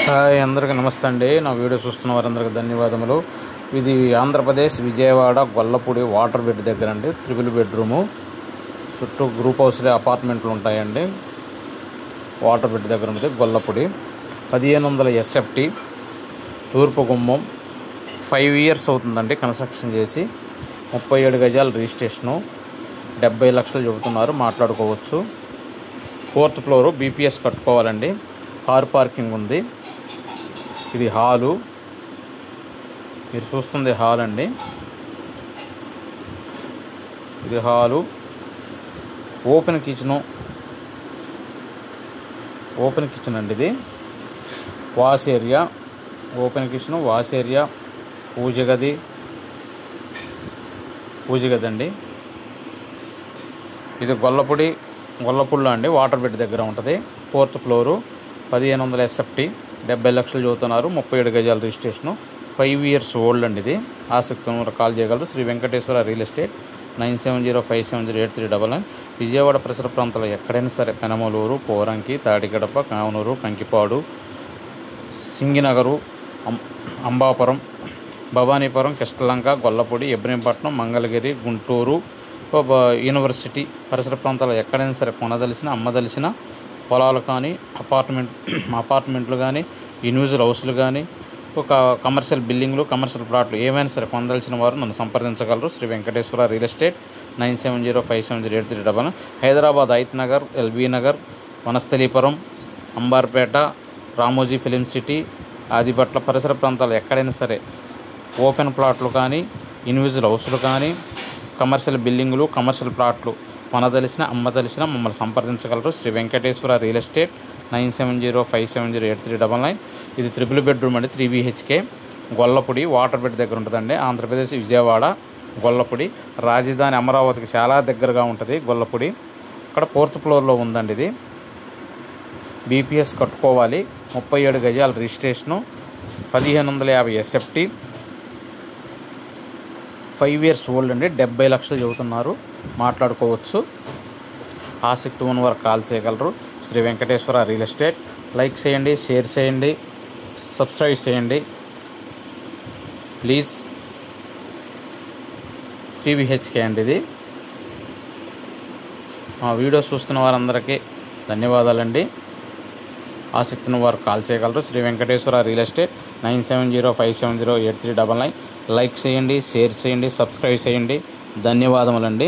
Hi అందరికీ నమస్తే అండి. నా వీడియో చూస్తున్న వారందరికీ ధన్యవాదములు. ఇది ఆంధ్రప్రదేశ్ విజయవాడ గొల్లపూడి వాటర్ బెడ్ దగ్గర అండి. 3 బెడ్రూము చుట్టూ గ్రూప్ హౌస్లే అపార్ట్మెంట్లు ఉంటాయండి. వాటర్ బెడ్ దగ్గర ఉంది గొల్లపూడి. 1500 SFT తూర్పు గుమ్మం. 5 years అవుతుందండి కన్స్ట్రక్షన్ చేసి. 37 గజాల రిజిస్ట్రేషను. 70 లక్షలు చెబుతున్నారు, మాట్లాడుకోవచ్చు. 4th ఫ్లోరు BPS కట్టుకోవాలండి. కార్ పార్కింగ్ ఉంది. ఇది హాలు, మీరు చూస్తుంది హాల్ అండి. ఇది హాలు. ఓపెన్ కిచెన్ అండి. ఇది wash area, open kitchen, wash area, పూజ గది అండి. ఇది గొల్లపూడిలో అండి, వాటర్ బెడ్ దగ్గర ఉంటుంది. 4th ఫ్లోరు 1500 SFT 70 లక్షలు చదువుతున్నారు. 37 గజాల రిజిస్ట్రేషను. 5 years ఓల్డ్ అండి. ఇది ఆసక్తి ఉన్న కాల్ చేయగలరు. Sri Venkateswara real estate 9705708399. విజయవాడ పరిసర ప్రాంతాల్లో ఎక్కడైనా సరే పెనమలూరు, పోరంకి, తాడిగడప, కావనూరు, కంకిపాడు, సింగినగరు, అంబాపురం, భవానీపురం, కృష్ణలంక, గొల్లపూడి, ఇబ్రహీంపట్నం, మంగళగిరి, గుంటూరు, యూనివర్సిటీ పరిసర ప్రాంతాల్లో ఎక్కడైనా సరే కొనదలిసిన, అమ్మదలిసిన పొలాలు కానీ, అపార్ట్మెంట్లు కానీ, ఇండివిజువల్ హౌస్లు కానీ, ఒక కమర్షియల్ బిల్డింగ్లు, కమర్షియల్ ప్లాట్లు ఏమైనా సరే పొందాల్సిన వారు నన్ను సంప్రదించగలరు. Shri Venkateswara real estate 9705708399. హైదరాబాద్ ఐత్ నగర్, ఎల్బీ నగర్, వనస్థలీపురం, అంబార్పేట, రామోజీ ఫిలిం సిటీ, ఆదిపట్ల పరిసర ప్రాంతాలు ఎక్కడైనా సరే ఓపెన్ ప్లాట్లు కానీ, ఇండివిజువల్ హౌస్లు కానీ, కమర్షియల్ బిల్డింగులు, కమర్షియల్ ప్లాట్లు కొనదలిసిన, అమ్మదలిసిన మమ్మల్ని సంప్రదించగలరు. Shri Venkateswara real estate 9705708399. ఇది 3 బెడ్రూమ్ అండి. 3 BHK గొల్లపూడి వాటర్ బెడ్ దగ్గర ఉంటుందండి. ఆంధ్రప్రదేశ్ విజయవాడ గొల్లపూడి. రాజధాని అమరావతికి చాలా దగ్గరగా ఉంటుంది గొల్లపూడి. అక్కడ 4th ఫ్లోర్లో ఉందండి. ఇది BPS కట్టుకోవాలి. 37 గజాల రిజిస్ట్రేషను. 1550 SFT 5 years ఓల్డ్ అండి. 70 లక్షలు చెబుతున్నారు, మాట్లాడుకోవచ్చు. ఆసక్తి ఉన్నవారు కాల్ చేయగలరు. Sri Venkateswara real estate. Like చేయండి, షేర్ చేయండి, సబ్స్క్రైబ్ చేయండి ప్లీజ్. 3 BHK అండి. ఇది మా వీడియో చూస్తున్న వారందరికీ ధన్యవాదాలండి. ఆసక్తి ఉన్నవారు కాల్ చేయగలరు. Sri Venkateswara real estate 9705708399. Like చేయండి, షేర్ చేయండి, సబ్స్క్రైబ్ చేయండి. ధన్యవాదములండి.